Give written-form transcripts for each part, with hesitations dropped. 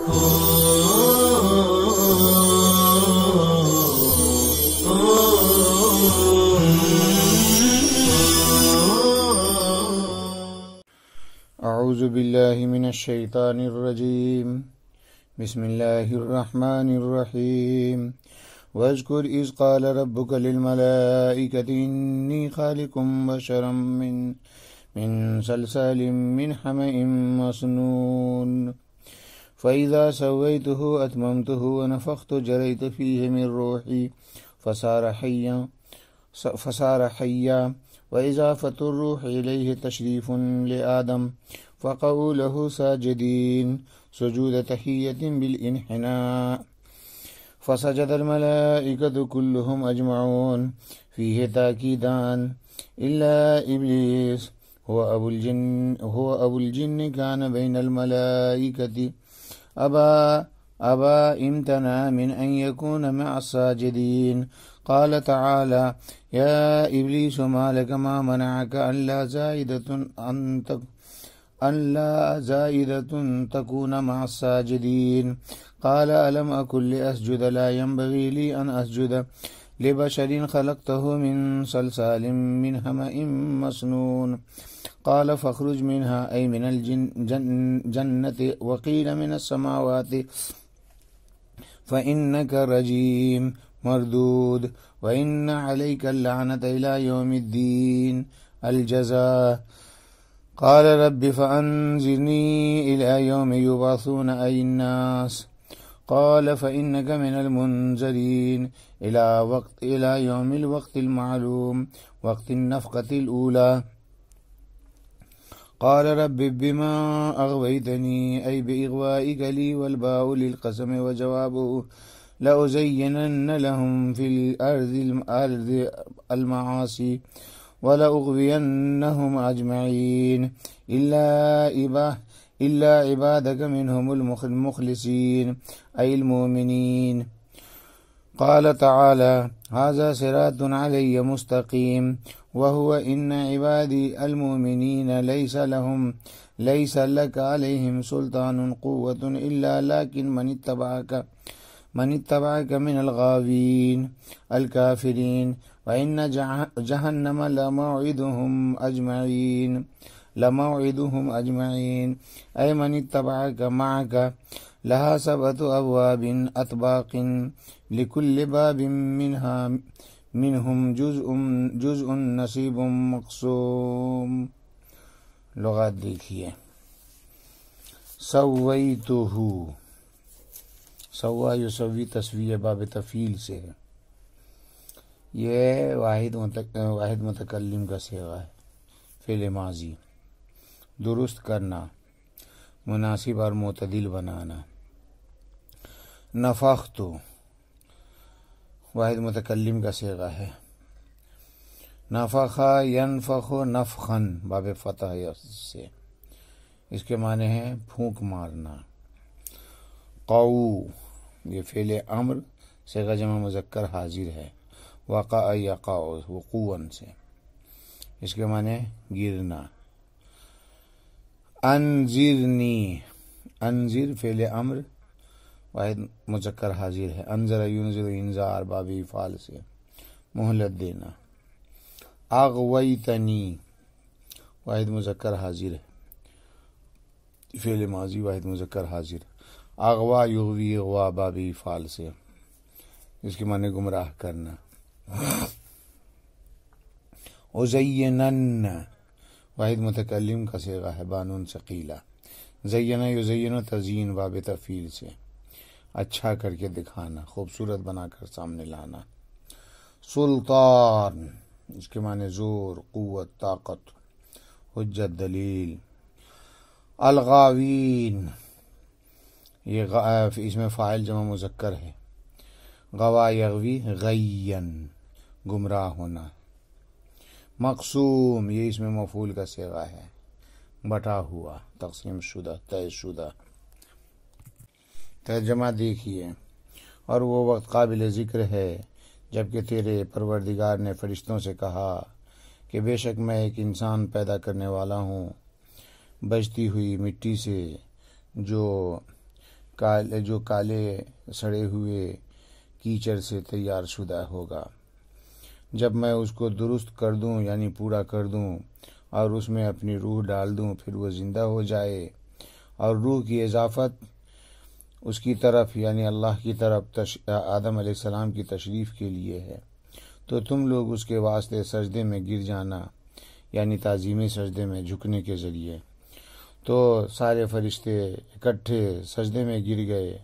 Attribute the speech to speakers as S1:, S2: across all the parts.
S1: اعوذ باللہ من الشیطان الرجیم بسم اللہ الرحمن الرحیم واذکر اذ قال ربک للملائکۃ انی خالق بشرا من صلصال من حمأ مسنون فإذا سويته أتممته ونفخت جريت فيه من روحي فصار حيا وإضافة الروح إليه تشريف لآدم فقعوا له ساجدين سجود تحية بالانحناء فسجد الملائكة كلهم أجمعون فيه تأكيدان إلا إبليس هو أبو الجن كان بين الملائكة أبى امتنع من أن يكون مع الساجدين قال تعالى يا إبليس ما لك ما منعك ألا زائدة تكون مع الساجدين قال ألم أكن لأسجد لا ينبغي لي أن أسجد لبشر خلقته من صلصال من حمأ مسنون قال فاخرج منها أي من الجنة وقيل من السماوات فإنك رجيم مردود وإن عليك اللعنة إلى يوم الدين الجزاء قال رب فأنظرني إلى يوم يبعثون أي الناس قال فإنك من المنذرين إلى يوم الوقت المعلوم وقت النفخة الأولى قال رب بما أغويتني أي بإغوائك لي والباء للقسم وجوابه لأزينن لهم في الأرض المعاصي ولأغوينهم أجمعين إلا عبادك منهم المخلصين أي المؤمنين قال تعالى هذا صراط علي مستقيم وهو إن عبادي المؤمنين ليس لك عليهم سلطان قوة إلا لكن من اتبعك من الغاوين الكافرين وإن جهنم لموعدهم أجمعين أي من اتبعك معك لها 7 أبواب أطباق لكل باب منهم جزء نصیب مقسوم. لغات دیکھیے. سویتہ، سوا یسوی تسویہ باب تفعیل سے ہے. یہ واحد متکلم کا صیغہ ہے، فعل ماضی. درست کرنا، مناسب اور معتدل بنانا. نفخت واحد متکلم کا صیغہ ہے. نفخ ینفخ نفخن باب فتح سے، اس کے معنی ہے پھونک مارنا. قو یہ فعل امر صیغہ جمع مذکر حاضر ہے. وقع یقع وقوعا سے، اس کے معنی گرنا. انذرنی، انذر فعل امر واحد مذکر حاضر ہے. انذر ینذر انذار باب افعال سے، مہلت دینا. اغویتنی واحد مذکر حاضر ہے، فعل ماضی واحد مذکر حاضر. اغوا یغوی اغوا باب افعال سے، اس کے معنی گمراہ کرنا. ازینن واحد متکلم کا صیغہ ہے، بانون ثقیلہ. زین یزین تزیین باب تفعیل سے، اچھا کر کے دکھانا، خوبصورت بنا کر سامنے لانا. سلطان اس کے معنی زور، قوت، طاقت، حجت، دلیل. الغاوین یہ اس میں فاعل جمع مذکر ہے. غوا یغوی غین گمراہ ہونا. مقسوم یہ اس میں مفعول کا صیغہ ہے، بٹا ہوا، تقسیم شدہ، طے شدہ. ترجمہ دیکھیے. اور وہ وقت قابل ذکر ہے جبکہ تیرے پروردگار نے فرشتوں سے کہا کہ بے شک میں ایک انسان پیدا کرنے والا ہوں بجتی ہوئی مٹی سے جو جو کالے سڑے ہوئے کیچڑ سے تیار شدہ ہوگا۔ جب میں اس کو درست کر دوں یعنی پورا کر دوں اور اس میں اپنی روح ڈال دوں، پھر وہ زندہ ہو جائے، اور روح کی اضافت اس کی طرف یعنی اللہ کی طرف آدم علیہ السلام کی تشریف کے لیے ہے، تو تم لوگ اس کے واسطے سجدے میں گر جانا یعنی تعظیمی سجدے میں جھکنے کے ذریعے۔ تو سارے فرشتے اکٹھے سجدے میں گر گئے۔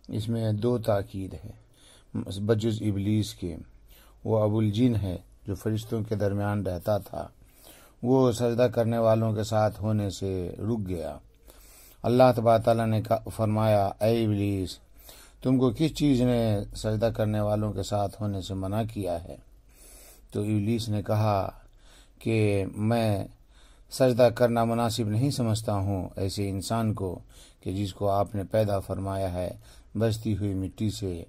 S1: اس میں 2 تاکید ہے بجز ابلیس کے۔ وہ ابو الجن ہے جو فرشتوں کے درمیان رہتا تھا، وہ سجدہ کرنے والوں کے ساتھ ہونے سے رک گیا۔ اللہ تبارک تعالیٰ نے فرمایا، اے ابلیس، تم کو کس چیز نے سجدہ کرنے والوں کے ساتھ ہونے سے منع کیا ہے؟ تو ابلیس نے کہا کہ میں سجدہ کرنا مناسب نہیں سمجھتا ہوں ایسے انسان کو کہ جس کو آپ نے پیدا فرمایا ہے بچتی ہوئی مٹی سے،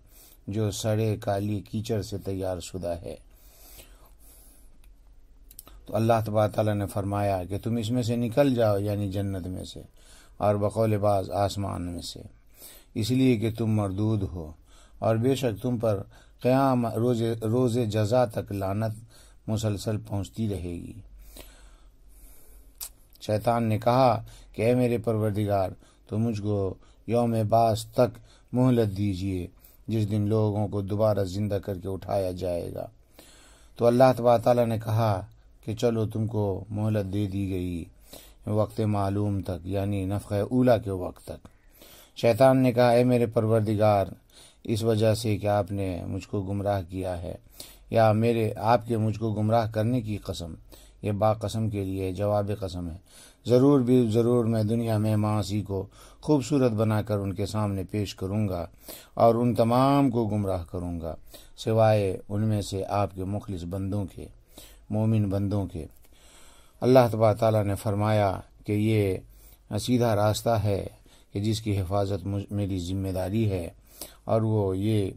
S1: جو سڑے کالی کیچڑ سے تیار شدہ ہے۔ تو اللہ تبارک تعالیٰ نے فرمایا کہ تم اس میں سے نکل جاؤ یعنی جنت میں سے، اور بقول بعض آسمان میں سے، اس لیے کہ تم مردود ہو، اور بے شک تم پر قیام روز جزا تک لعنت مسلسل پہنچتی رہے گی۔ شیطان نے کہا کہ اے میرے پروردگار، تو مجھ کو یوم بعث تک مہلت دیجیے، جس دن لوگوں کو دوبارہ زندہ کر کے اٹھایا جائے گا۔ تو اللہ تبارک تعالیٰ نے کہا کہ چلو تم کو مہلت دے دی گئی وقت معلوم تک یعنی نفخہ اولا کے وقت تک۔ شیطان نے کہا، اے میرے پروردگار، اس وجہ سے کہ آپ نے مجھ کو گمراہ کیا ہے، یا آپ کے مجھ کو گمراہ کرنے کی قسم، یہ با قسم کے لیے جواب قسم ہے، ضرور میں دنیا میں معاصی کو خوبصورت بنا کر ان کے سامنے پیش کروں گا اور ان تمام کو گمراہ کروں گا سوائے ان میں سے آپ کے مخلص بندوں کے، مومن بندوں کے۔ اللہ تبارک تعالیٰ نے فرمایا کہ یہ سیدھا راستہ ہے کہ جس کی حفاظت میری ذمہ داری ہے، اور وہ یہ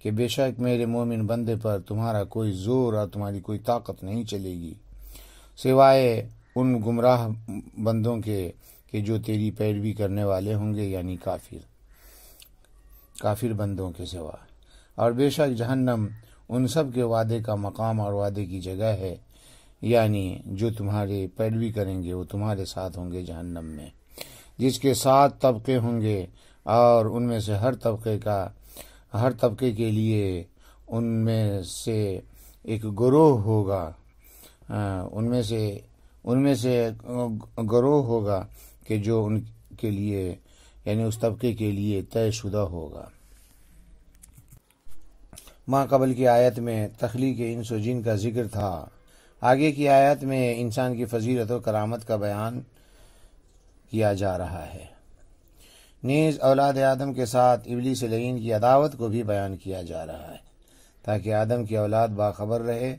S1: کہ بے شک میرے مومن بندے پر تمہارا کوئی زور اور تمہاری کوئی طاقت نہیں چلے گی سوائے ان گمراہ بندوں کے کہ جو تیری پیروی کرنے والے ہوں گے یعنی کافر بندوں کے سوا۔ اور بے شک جہنم ان سب کے وعدے کا مقام اور وعدے کی جگہ ہے، یعنی جو تمہارے پیروی کریں گے وہ تمہارے ساتھ ہوں گے جہنم میں، جس کے 7 طبقے ہوں گے، اور ان میں سے ہر طبقے کے لیے ان میں سے ایک گروہ ہوگا، ان میں سے گروہ ہوگا کہ جو ان کے لیے یعنی اس طبقے کے لیے طے شدہ ہوگا۔ ماں قبل کی آیت میں تخلیق انس و جن کا ذکر تھا، آگے کی آیت میں انسان کی فضیلت و کرامت کا بیان کیا جا رہا ہے۔ نیز اولاد آدم کے ساتھ ابلیس لعین کی عداوت کو بھی بیان کیا جا رہا ہے، تاکہ آدم کی اولاد باخبر رہے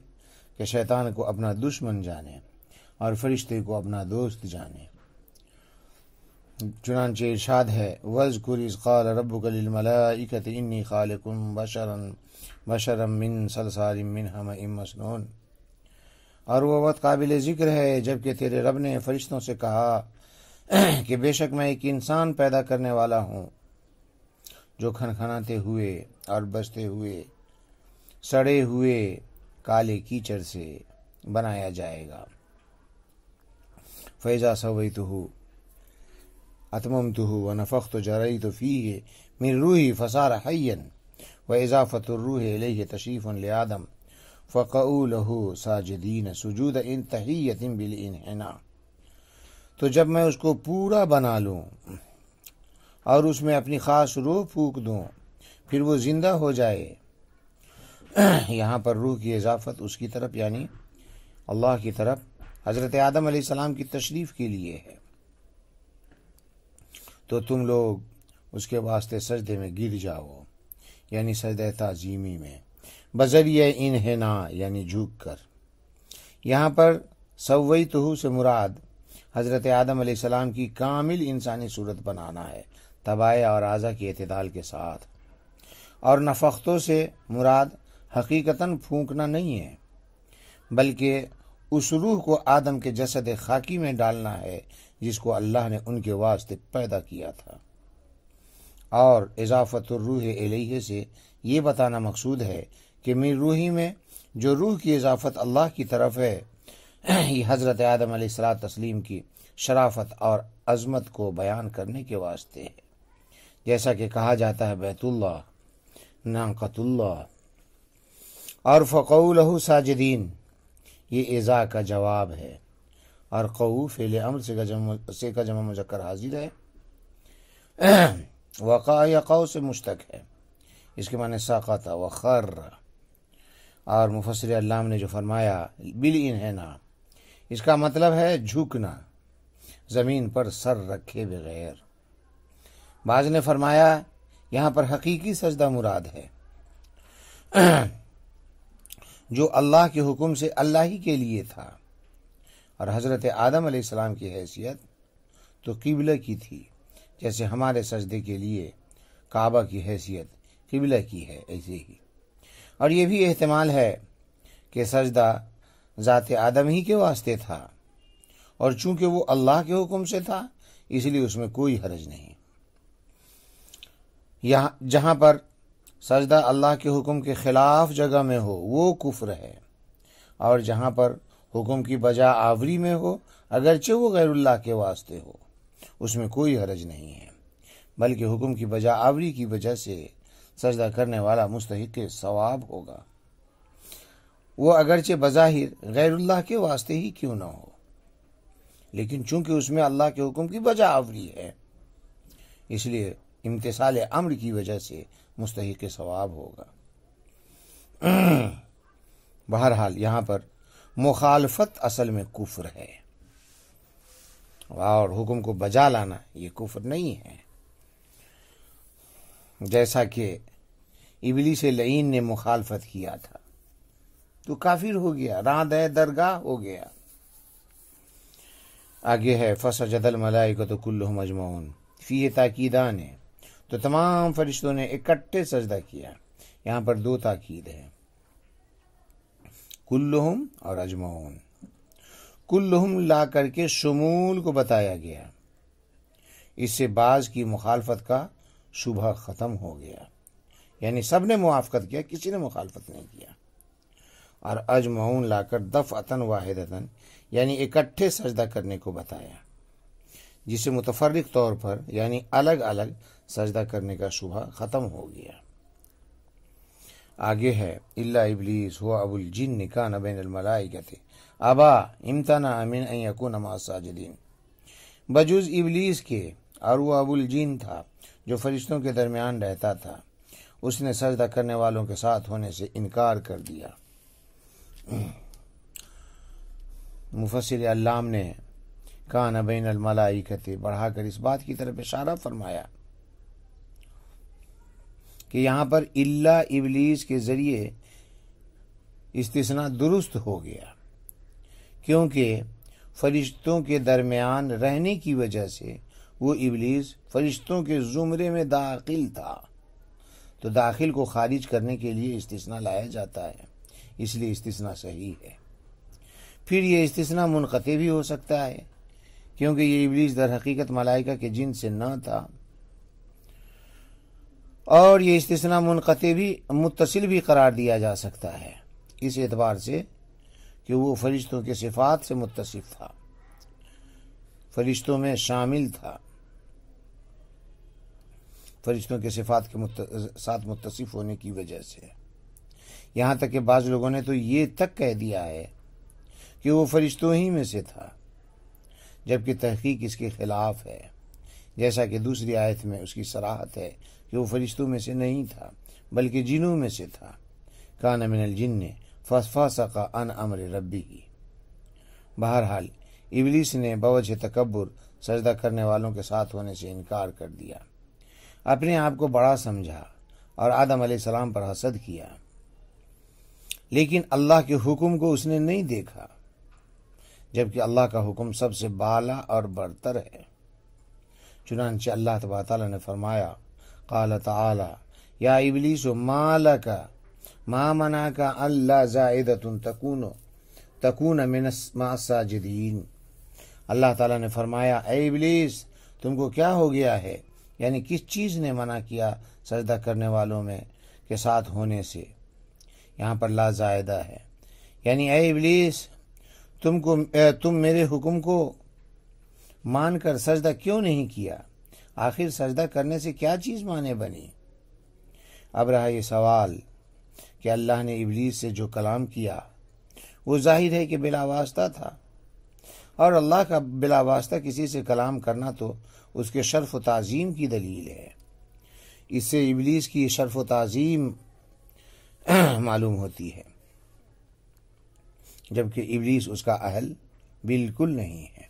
S1: کہ شیطان کو اپنا دشمن جانے اور فرشتے کو اپنا دوست جانے۔ چنانچہ ارشاد ہے، وَاذْكُرْ إِذْ قَالَ رَبُّكَ لِلْمَلَائِكَةِ إِنِّي خَالِقٌ بَشَرًا مِّن صَلْصَالٍ مِّنْ حَمَإٍ مَّسْنُونٍ۔ اور وہ وقت قابل ذکر ہے جبکہ تیرے رب نے فرشتوں سے کہا کہ بے شک میں ایک انسان پیدا کرنے والا ہوں جو کھنکھناتے ہوئے اور بجتے ہوئے سڑے ہوئے کالے کیچڑ سے بنایا جائے گا۔ فَإِذَا سَوَّيْتُهُ أَتْمَمْتُهُ وَنَفَخْتُ جَرَيْتُ فِيهِ مِنْ رُوحِي فَصَارَ حَيًّا وَإِضَافَةُ الرُّوحِ إِلَيْهِ تَشْرِيفٌ لِآدَمَ فَقَعُوا لَهُ سَاجِدِينَ سُجُودَ تَحِيَّةٍ بِالْانْحِنَاءِ۔ تو جب میں اس کو پورا بنا لوں اور اس میں اپنی خاص روح پھونک دوں، پھر وہ زندہ ہو جائے۔ یہاں پر روح کی اضافت اس کی طرف یعنی اللہ کی طرف حضرت آدم علیہ السلام کی تشریف کے لیے ہے، تو تم لوگ اس کے واسطے سجدے میں گر جاؤ یعنی سجدہ تعظیمی میں، بذریعہ انحنا یعنی جھک کر۔ یہاں پر سویتہ سے مراد حضرت آدم علیہ السلام کی کامل انسانی صورت بنانا ہے، طباع اور اعضاء کے اعتدال کے ساتھ، اور نفختوں سے مراد حقیقتاً پھونکنا نہیں ہے بلکہ اس روح کو آدم کے جسد خاکی میں ڈالنا ہے جس کو اللہ نے ان کے واسطے پیدا کیا تھا۔ اور اضافت الروح الیہ سے یہ بتانا مقصود ہے کہ میری روحی میں جو روح کی اضافت اللہ کی طرف ہے یہ حضرت آدم علیہ الصلوۃ تسلیم کی شرافت اور عظمت کو بیان کرنے کے واسطے ہے، جیسا کہ کہا جاتا ہے بیت اللہ، ناقۃ اللہ، اور فقعوا لہ ساجدین، یہ اذا کا جواب ہے، اور قعو فعل امر سے کا جمع مذکر حاضر ہے، وقع یا قو سے مشتق ہے، اس کے معنی سقط وخر، اور مفسر علام نے جو فرمایا بالانحناء، اس کا مطلب ہے جھکنا، زمین پر سر رکھے بغیر۔ بعض نے فرمایا یہاں پر حقیقی سجدہ مراد ہے جو اللہ کے حکم سے اللہ ہی کے لیے تھا، اور حضرت آدم علیہ السلام کی حیثیت تو قبلہ کی تھی، جیسے ہمارے سجدے کے لیے کعبہ کی حیثیت قبلہ کی ہے ایسے ہی۔ اور یہ بھی احتمال ہے کہ سجدہ ذات آدم ہی کے واسطے تھا، اور چونکہ وہ اللہ کے حکم سے تھا اس لیے اس میں کوئی حرج نہیں۔ جہاں پر سجدہ اللہ کے حکم کے خلاف جگہ میں ہو وہ کفر ہے، اور جہاں پر حکم کی بجا آوری میں ہو اگرچہ وہ غیر اللہ کے واسطے ہو اس میں کوئی حرج نہیں ہے، بلکہ حکم کی بجا آوری کی وجہ سے سجدہ کرنے والا مستحق ثواب ہوگا، وہ اگرچہ بظاہر غیر اللہ کے واسطے ہی کیوں نہ ہو، لیکن چونکہ اس میں اللہ کے حکم کی بجا آوری ہے اس لیے امتثال امر کی وجہ سے مستحق ثواب ہوگا۔ بہرحال یہاں پر مخالفت اصل میں کفر ہے، اور حکم کو بجا لانا یہ کفر نہیں ہے، جیسا کہ ابلیس لعین نے مخالفت کیا تھا تو کافر ہو گیا، راند درگاہ ہو گیا۔ آگے ہے فسجد الملائکۃ کلہم اجمعون، فیہ تاکیدان ہے، تو تمام فرشتوں نے اکٹھے سجدہ کیا، یہاں پر دو تاکید ہے، کلہم اور اجمعون۔ کلہم لا کر کے شمول کو بتایا گیا، اس سے بعض کی مخالفت کا شبہ ختم ہو گیا، یعنی سب نے موافقت کیا، کسی نے مخالفت نہیں کیا، اور اجمعون لا کر دفعتاً واحدتاً یعنی اکٹھے سجدہ کرنے کو بتایا، جس سے متفرق طور پر یعنی الگ الگ سجدہ کرنے کا شبہ ختم ہو گیا۔ آگے ہے الا ابلیس ہوا ابو الجن کان بین الملائکۃ ابا امتنع من ان یکون مع الساجدین، بجز ابلیس کے، اور وہ ابو الجن تھا جو فرشتوں کے درمیان رہتا تھا، اس نے سجدہ کرنے والوں کے ساتھ ہونے سے انکار کر دیا۔ مفسر علام نے کان بین الملائکۃ بڑھا کر اس بات کی طرف اشارہ فرمایا کہ یہاں پر الا ابلیس کے ذریعے استثناء درست ہو گیا، کیونکہ فرشتوں کے درمیان رہنے کی وجہ سے وہ ابلیس فرشتوں کے زمرے میں داخل تھا، تو داخل کو خارج کرنے کے لیے استثناء لایا جاتا ہے، اس لیے استثناء صحیح ہے۔ پھر یہ استثناء منقطع بھی ہو سکتا ہے، کیونکہ یہ ابلیس در حقیقت ملائکہ کے جن سے نہ تھا، اور یہ استثناء منقطع بھی متصل بھی قرار دیا جا سکتا ہے، اس اعتبار سے کہ وہ فرشتوں کے صفات سے متصف تھا، فرشتوں میں شامل تھا، فرشتوں کے صفات کے ساتھ متصف ہونے کی وجہ سے۔ یہاں تک کہ بعض لوگوں نے تو یہ تک کہہ دیا ہے کہ وہ فرشتوں ہی میں سے تھا، جبکہ تحقیق اس کے خلاف ہے، جیسا کہ دوسری آیت میں اس کی صراحت ہے کہ وہ فرشتوں میں سے نہیں تھا بلکہ جنوں میں سے تھا، کان من الجن ففسق عن امر ربہ۔ بہرحال ابلیس نے بوجہ تکبر سجدہ کرنے والوں کے ساتھ ہونے سے انکار کر دیا، اپنے آپ کو بڑا سمجھا اور آدم علیہ السلام پر حسد کیا، لیکن اللہ کے حکم کو اس نے نہیں دیکھا، جبکہ اللہ کا حکم سب سے بالا اور برتر ہے۔ چنانچہ اللہ تبارک تعالیٰ نے فرمایا، قال تعالی یا ابلیس ما لک ما منعک الا زائدۃ تکون مع الساجدین۔ اللہ تعالیٰ نے فرمایا، اے ابلیس تم کو کیا ہو گیا ہے یعنی کس چیز نے منع کیا سجدہ کرنے والوں میں کے ساتھ ہونے سے؟ یہاں پر لا زائدہ ہے، یعنی اے ابلیس تم میرے حکم کو مان کر سجدہ کیوں نہیں کیا؟ آخر سجدہ کرنے سے کیا چیز مانے بنی؟ اب رہا یہ سوال کہ اللہ نے ابلیس سے جو کلام کیا وہ ظاہر ہے کہ بلا واسطہ تھا، اور اللہ کا بلا واسطہ کسی سے کلام کرنا تو اس کے شرف و تعظیم کی دلیل ہے۔ اس سے ابلیس کی شرف و تعظیم معلوم ہوتی ہے، جبکہ ابلیس اس کا اہل بالکل نہیں ہے۔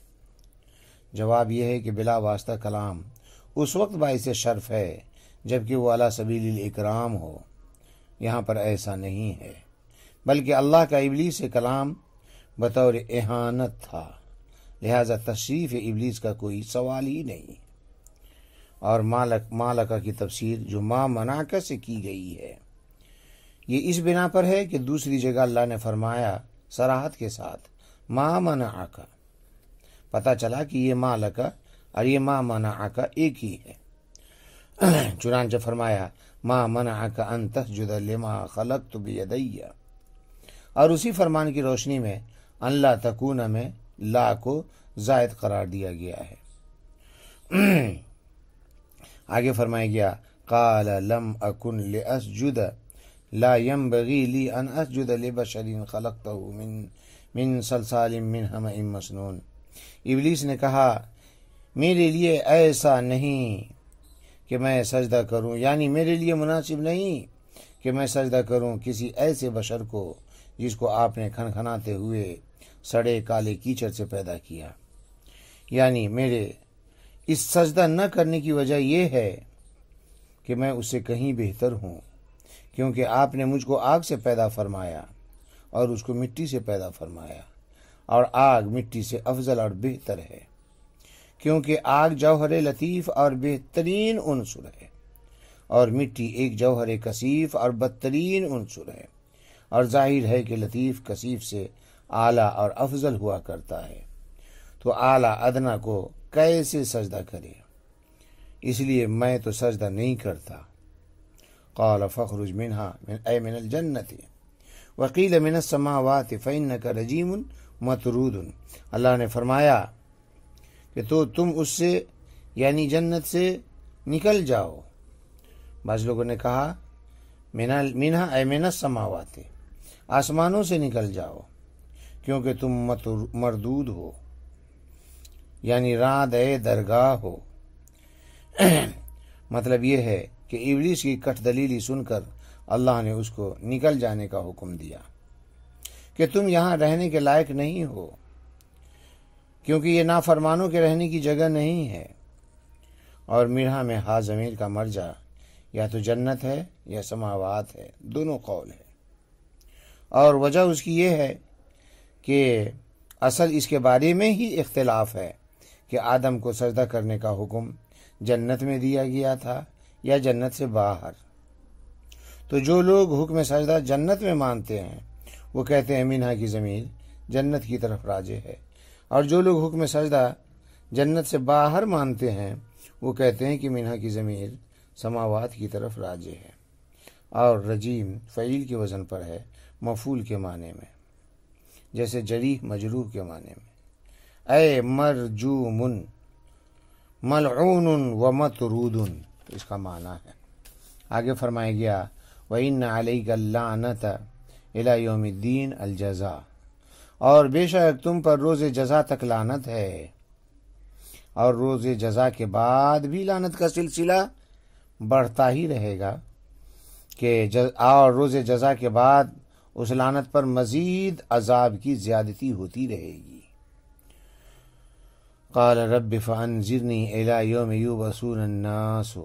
S1: جواب یہ ہے کہ بلا واسطہ کلام اس وقت باعث شرف ہے جبکہ وہ علی سبیل الاکرام ہو، یہاں پر ایسا نہیں ہے، بلکہ اللہ کا ابلیس سے کلام بطور اہانت تھا، لہذا تشریف ابلیس کا کوئی سوال ہی نہیں۔ اور مالکہ کی تفسیر جو ما منعک سے کی گئی ہے، یہ اس بنا پر ہے کہ دوسری جگہ اللہ نے فرمایا صراحت کے ساتھ ما منعک، پتہ چلا کہ یہ مالکہ اور یہ ما منعک ایک ہی ہے۔ چنانچہ فرمایا ما منعک ان تسجد لما خلقت بیدی، اور اسی فرمان کی روشنی میں ان لا تکون میں لا کو زائد قرار دیا گیا ہے۔ آگے فرمایا گیا قال لم اکن لاسجد لا ينبغي لی ان اسجد لبشر خلقته من صلصال من حمأ مسنون۔ ابلیس نے کہا میرے لیے ایسا نہیں کہ میں سجدہ کروں، یعنی میرے لیے مناسب نہیں کہ میں سجدہ کروں کسی ایسے بشر کو جس کو آپ نے کھنکھناتے ہوئے سڑے کالے کیچڑ سے پیدا کیا۔ یعنی میرے اس سجدہ نہ کرنے کی وجہ یہ ہے کہ میں اس سے کہیں بہتر ہوں، کیونکہ آپ نے مجھ کو آگ سے پیدا فرمایا اور اس کو مٹی سے پیدا فرمایا، اور آگ مٹی سے افضل اور بہتر ہے، کیونکہ آگ جوہر لطیف اور بہترین عنصر ہے، اور مٹی ایک جوہر کثیف اور بدترین عنصر ہے، اور ظاہر ہے کہ لطیف کثیف سے اعلیٰ اور افضل ہوا کرتا ہے، تو اعلیٰ ادنا کو کیسے سجدہ کرے؟ اس لیے میں تو سجدہ نہیں کرتا۔ قال فاخرج منها اے من الجنت وقیل من السماوات فانک رجیم مطرود۔ اللہ نے فرمایا کہ تو تم اس سے یعنی جنت سے نکل جاؤ۔ بعض لوگوں نے کہا منہا اے من السماوات، آسمانوں سے نکل جاؤ، کیونکہ تم مردود ہو، یعنی راد اے درگاہ ہو۔ مطلب یہ ہے کہ ابلیس کی کٹ دلیلی سن کر اللہ نے اس کو نکل جانے کا حکم دیا کہ تم یہاں رہنے کے لائق نہیں ہو، کیونکہ یہ نافرمانوں کے رہنے کی جگہ نہیں ہے۔ اور میرہا میں ہا ضمیر کا مرجع یا تو جنت ہے یا سماوات ہے، دونوں قول ہے، اور وجہ اس کی یہ ہے کہ اصل اس کے بارے میں ہی اختلاف ہے کہ آدم کو سجدہ کرنے کا حکم جنت میں دیا گیا تھا یا جنت سے باہر۔ تو جو لوگ حکم سجدہ جنت میں مانتے ہیں وہ کہتے ہیں منہا کی ضمیر جنت کی طرف راجع ہے، اور جو لوگ حکم سجدہ جنت سے باہر مانتے ہیں وہ کہتے ہیں کہ منہا کی ضمیر سماوات کی طرف راجع ہے، اور رجیم فعیل کے وزن پر ہے مفعول کے معنی میں، جیسے جریح مجروح کے معنی میں۔ اے مرجوم ملعون و مطرود، اس کا معنی ہے۔ آگے فرمایا گیا وَإِنَّ عَلَيْكَ اللَّعْنَةَ إِلَى يَوْمِ الدِّينِ الْجَزَاء، اور بے شک تم پر روز جزا تک لعنت ہے، اور روز جزا کے بعد بھی لعنت کا سلسلہ بڑھتا ہی رہے گا، اور روز جزا کے بعد اس لعنت پر مزید عذاب کی زیادتی ہوتی رہے گی۔ قال رب فانظرنی الی یوم یبعثون الناس،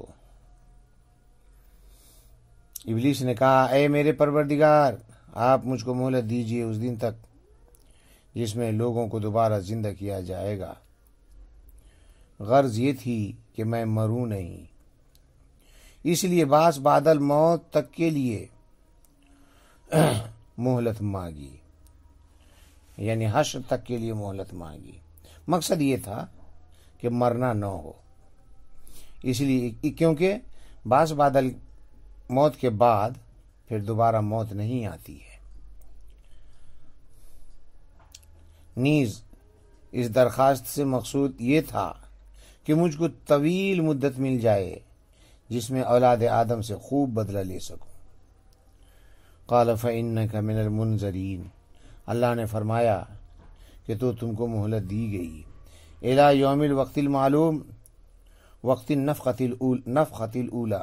S1: ابلیس نے کہا اے میرے پروردگار آپ مجھ کو مہلت دیجئے اس دن تک جس میں لوگوں کو دوبارہ زندہ کیا جائے گا۔ غرض یہ تھی کہ میں مروں نہیں، اس لیے باس بادل موت تک کے لیے مہلت مانگی، یعنی حشر تک کے لیے مہلت مانگی۔ مقصد یہ تھا کہ مرنا نہ ہو، اس لیے کیونکہ بعض بادل موت کے بعد پھر دوبارہ موت نہیں آتی ہے۔ نیز اس درخواست سے مقصود یہ تھا کہ مجھ کو طویل مدت مل جائے جس میں اولاد آدم سے خوب بدلہ لے سکوں۔ قال فإنک من المنذرین، اللہ نے فرمایا کہ تو تم کو مہلت دی گئی الی یوم الوقت المعلوم، وقت النفخۃ الاولی،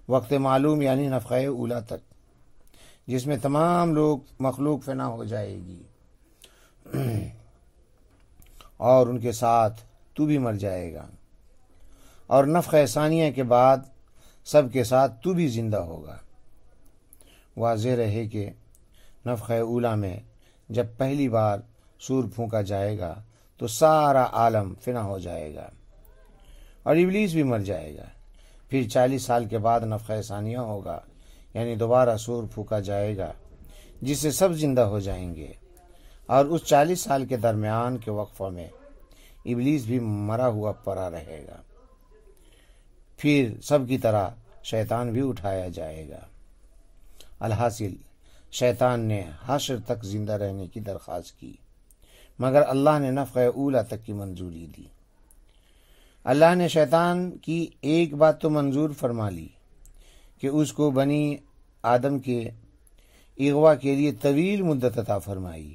S1: وقت معلوم یعنی نفخہ اولا تک، جس میں تمام لوگ مخلوق فنا ہو جائے گی اور ان کے ساتھ تو بھی مر جائے گا، اور نفخہ ثانیہ کے بعد سب کے ساتھ تو بھی زندہ ہوگا۔ واضح رہے کہ نفخہ اولا میں جب پہلی بار سور پھونکا جائے گا تو سارا عالم فنا ہو جائے گا اور ابلیس بھی مر جائے گا۔ پھر 40 سال کے بعد نفخہ ثانیہ ہوگا، یعنی دوبارہ سور پھونکا جائے گا جس سے سب زندہ ہو جائیں گے، اور اس 40 سال کے درمیان کے وقفہ میں ابلیس بھی مرا ہوا پڑا رہے گا۔ پھر سب کی طرح شیطان بھی اٹھایا جائے گا۔ الحاصل شیطان نے حشر تک زندہ رہنے کی درخواست کی، مگر اللہ نے نفخہ اولا تک کی منظوری دی۔ اللہ نے شیطان کی ایک بات تو منظور فرما لی کہ اس کو بنی آدم کے اغوا کے لیے طویل مدت عطا فرمائی،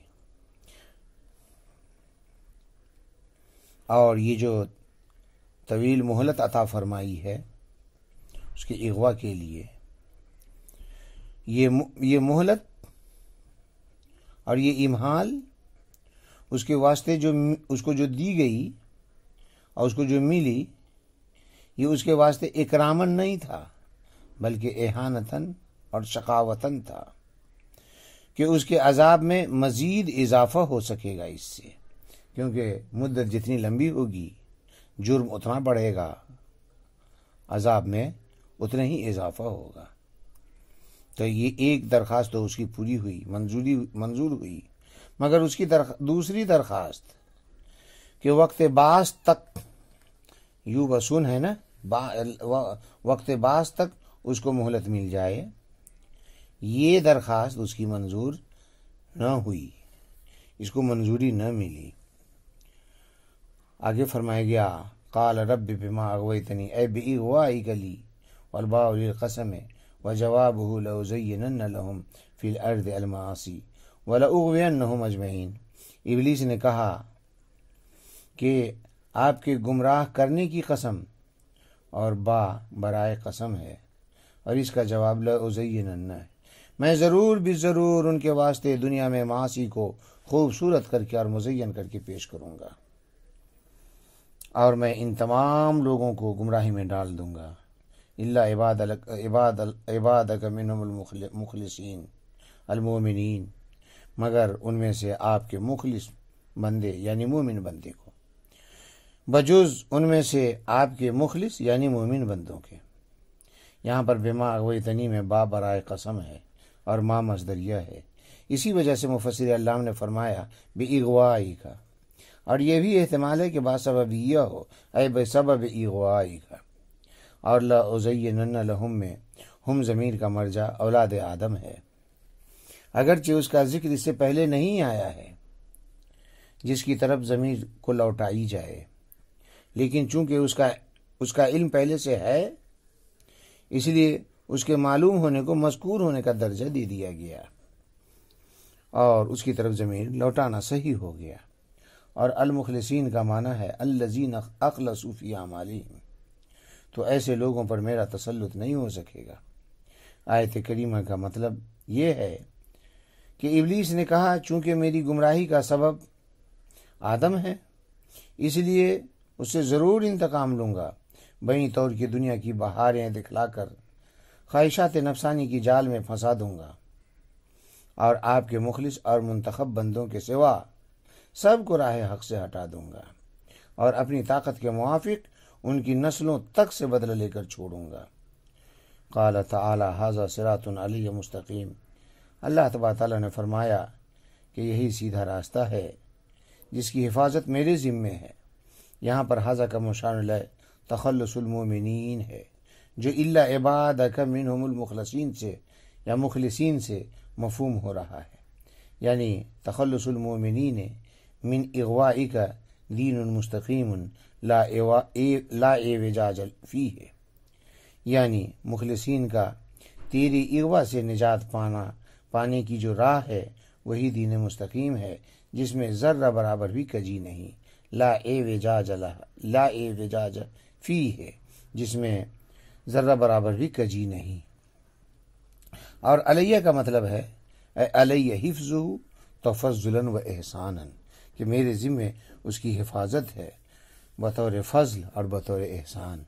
S1: اور یہ جو طویل مہلت عطا فرمائی ہے اس کے اغوا کے لیے، یہ مہلت اور یہ امہال اس کے واسطے اس کو جو دی گئی اور اس کو جو ملی، یہ اس کے واسطے اکرامن نہیں تھا بلکہ احانتن اور شقاوتن تھا، کہ اس کے عذاب میں مزید اضافہ ہو سکے گا اس سے، کیونکہ مدت جتنی لمبی ہوگی جرم اتنا بڑھے گا، عذاب میں اتنا ہی اضافہ ہوگا۔ تو یہ ایک درخواست تو اس کی پوری ہوئی، منظور ہوئی، مگر اس کی دوسری درخواست کہ وقت بعث تک یوں بسون ہے نا، وقت بعث تک اس کو مہلت مل جائے، یہ درخواست اس کی منظور نہ ہوئی، اس کو منظوری نہ ملی۔ آگے فرمایا گیا قال رب بما اغویتنی، اے باغوائک لی والباء للقسم وجوابه لأزینن لهم فی الارض المعاصی ولأغوینہم اجمعین۔ ابلیس نے کہا کہ آپ کے گمراہ کرنے کی قسم، اور با برائے قسم ہے، اور اس کا جواب لأزینن ہے، میں ضرور بھی ضرور ان کے واسطے دنیا میں معاصی کو خوبصورت کر کے اور مزین کر کے پیش کروں گا، اور میں ان تمام لوگوں کو گمراہی میں ڈال دوں گا، الا عبادک منہم المخلصین المومنین، مگر ان میں سے آپ کے مخلص بندے یعنی مومن بندے کو، بجز ان میں سے آپ کے مخلص یعنی مومن بندوں کے۔ یہاں پر بما اغویتنی میں با برائے قسم ہے اور ما مصدریہ ہے، اسی وجہ سے مفسر علام نے فرمایا باغوائی کا، اور یہ بھی احتمال ہے کہ باسببیہ ہو، اے بسبب اغوائی کا، اور لأزینن لہم میں ہم ضمیر کا مرجع اولاد آدم ہے، اگرچہ اس کا ذکر اس سے پہلے نہیں آیا ہے جس کی طرف ضمیر کو لوٹائی جائے، لیکن چونکہ اس کا علم پہلے سے ہے اس لیے اس کے معلوم ہونے کو مذکور ہونے کا درجہ دے دیا گیا، اور اس کی طرف ضمیر لوٹانا صحیح ہو گیا۔ اور المخلصین کا معنی ہے الذین اخلصوا فی اعمالہم، تو ایسے لوگوں پر میرا تسلط نہیں ہو سکے گا۔ آیت کریمہ کا مطلب یہ ہے کہ ابلیس نے کہا چونکہ میری گمراہی کا سبب آدم ہے اس لیے اس سے ضرور انتقام لوں گا، بیں طور کی دنیا کی بہاریں دکھلا کر خواہشات نفسانی کی جال میں پھنسا دوں گا، اور آپ کے مخلص اور منتخب بندوں کے سوا سب کو راہ حق سے ہٹا دوں گا، اور اپنی طاقت کے موافق ان کی نسلوں تک سے بدلہ لے کر چھوڑوں گا۔ قال تعالی ھذا صراط علی مستقیم، اللہ تبارک تعالیٰ نے فرمایا کہ یہی سیدھا راستہ ہے جس کی حفاظت میرے ذمے ہے۔ یہاں پر ھذا کا مشار الیہ تخلص المومنین ہے، جو الا عبادک منہم المخلصین سے یا مخلصین سے مفہوم ہو رہا ہے، یعنی تخلص المومنین من اغوائک دین مستقیم لا اعوجاج فیہ، یعنی مخلصین کا تیری اغوا سے نجات پانے کی جو راہ ہے وہی دین مستقیم ہے، جس میں ذرہ برابر بھی کجی نہیں، لا اعوجاج فیہ ہے، جس میں ذرہ برابر بھی کجی نہیں۔ اور علیہ کا مطلب ہے اے علیہ حفظہ تفضلا و احسانا، کہ میرے ذمے اس کی حفاظت ہے بطور فضل اور بطور احسان۔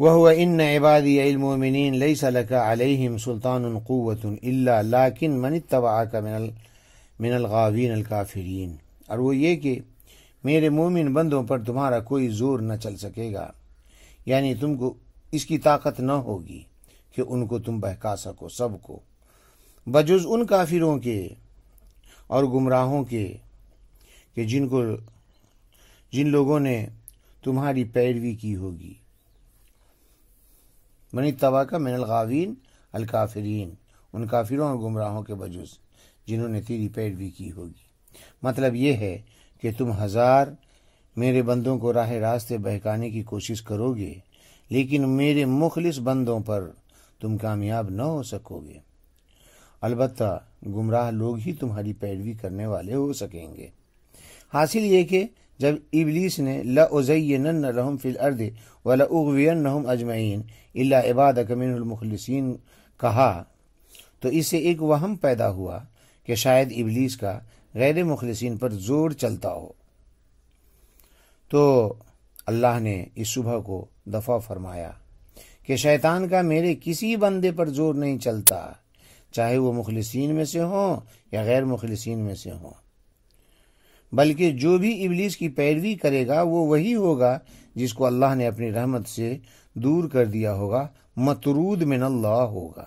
S1: وَهُوَ إِنَّ عِبَادِيَ الْمُؤْمِنِينَ لَيْسَ لَكَ عَلَيْهِمْ سُلْطَانٌ قُوَّةٌ إِلَّا لَكِنْ مَنِ اتَّبَعَكَ مِنَ الْغَاوِينَ الْكَافِرِينَ، اور وہ یہ کہ میرے مومن بندوں پر تمہارا کوئی زور نہ چل سکے گا، یعنی تم کو اس کی طاقت نہ ہوگی کہ ان کو تم بہکا سکو سب کو، بجز ان کافروں کے اور گمراہوں کے کہ جن لوگوں نے تمہاری پیروی کی ہوگی۔ من اتبعک من الغاوین الکافرین، ان کافروں اور گمراہوں کے بجز جنہوں نے تیری پیروی کی ہوگی۔ مطلب یہ ہے کہ تم ہزار میرے بندوں کو راہ راستے بہکانے کی کوشش کرو گے، لیکن میرے مخلص بندوں پر تم کامیاب نہ ہو سکو گے، البتہ گمراہ لوگ ہی تمہاری پیروی کرنے والے ہو سکیں گے۔ حاصل یہ کہ جب ابلیس نے لَأُزَيِّنَنَّ لَهُمْ فِي الْأَرْضِ وَلَأُغْوِيَنَّهُمْ أَجْمَعِينَ إِلَّا عِبَادَكَ مِنْهُ الْمُخْلَصِينَ کہا تو اس سے ایک وہم پیدا ہوا کہ شاید ابلیس کا غیر مخلصین پر زور چلتا ہو، تو اللہ نے اس شبہ کو دفع فرمایا کہ شیطان کا میرے کسی بندے پر زور نہیں چلتا، چاہے وہ مخلصین میں سے ہوں یا غیر مخلصین میں سے ہوں، بلکہ جو بھی ابلیس کی پیروی کرے گا وہ وہی ہوگا جس کو اللہ نے اپنی رحمت سے دور کر دیا ہوگا، مطرود من اللہ ہوگا،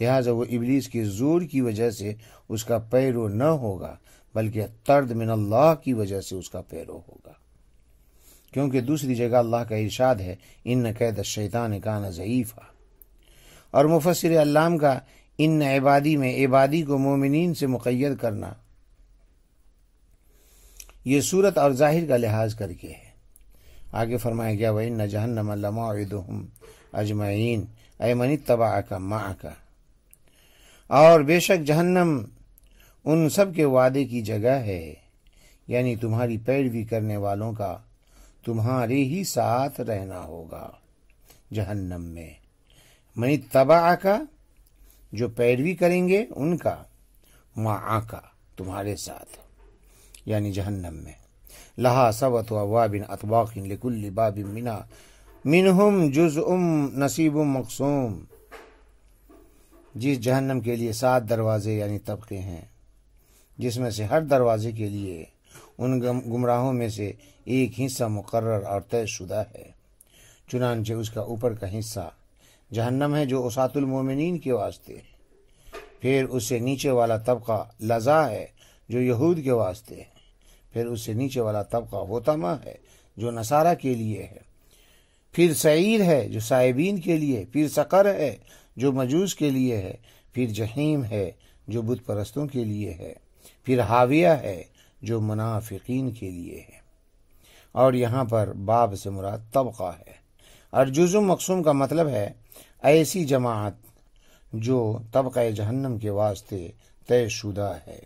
S1: لہٰذا وہ ابلیس کے زور کی وجہ سے اس کا پیرو نہ ہوگا بلکہ طرد من اللہ کی وجہ سے اس کا پیرو ہوگا، کیونکہ دوسری جگہ اللہ کا ارشاد ہے ان کید الشیطان کان ضعیفا۔ اور مفسر علام کا ان عبادی میں عبادی کو مومنین سے مقید کرنا یہ صورت اور ظاہر کا لحاظ کر کے ہے۔ آگے فرمایا گیا وَإِنَّ جَهَنَّمَ لَمَوْعِدُهُمْ أَجْمَعِينَ أَيْ مَنِ اتَّبَعَكَ مَعَكَ، اور بے شک جہنم ان سب کے وعدے کی جگہ ہے، یعنی تمہاری پیروی کرنے والوں کا تمہارے ہی ساتھ رہنا ہوگا جہنم میں۔ من اتبعک، جو پیروی کریں گے ان کا، معک، تمہارے ساتھ، یعنی جہنم میں۔ لہا سبعۃ ابواب اطباق لکل باب منہم جزء نصیب مقسوم، جس جہنم کے لیے 7 دروازے یعنی طبقے ہیں، جس میں سے ہر دروازے کے لیے ان گمراہوں میں سے ایک حصہ مقرر اور طے شدہ ہے، چنانچہ اس کا اوپر کا حصہ جہنم ہے جو عصاۃ المومنین کے واسطے ہے، پھر اس سے نیچے والا طبقہ لظا ہے جو یہود کے واسطے ہے، پھر اس سے نیچے والا طبقہ حطمہ ہے جو نصارہ کے لیے ہے، پھر سعیر ہے جو سائبین کے لیے، پھر سقر ہے جو مجوس کے لیے ہے، پھر جہیم ہے جو بت پرستوں کے لیے ہے، پھر حاویہ ہے جو منافقین کے لیے ہے۔ اور یہاں پر باب سے مراد طبقہ ہے، اور جزء مقسوم کا مطلب ہے ایسی جماعت جو طبقہ جہنم کے واسطے طے شدہ ہے۔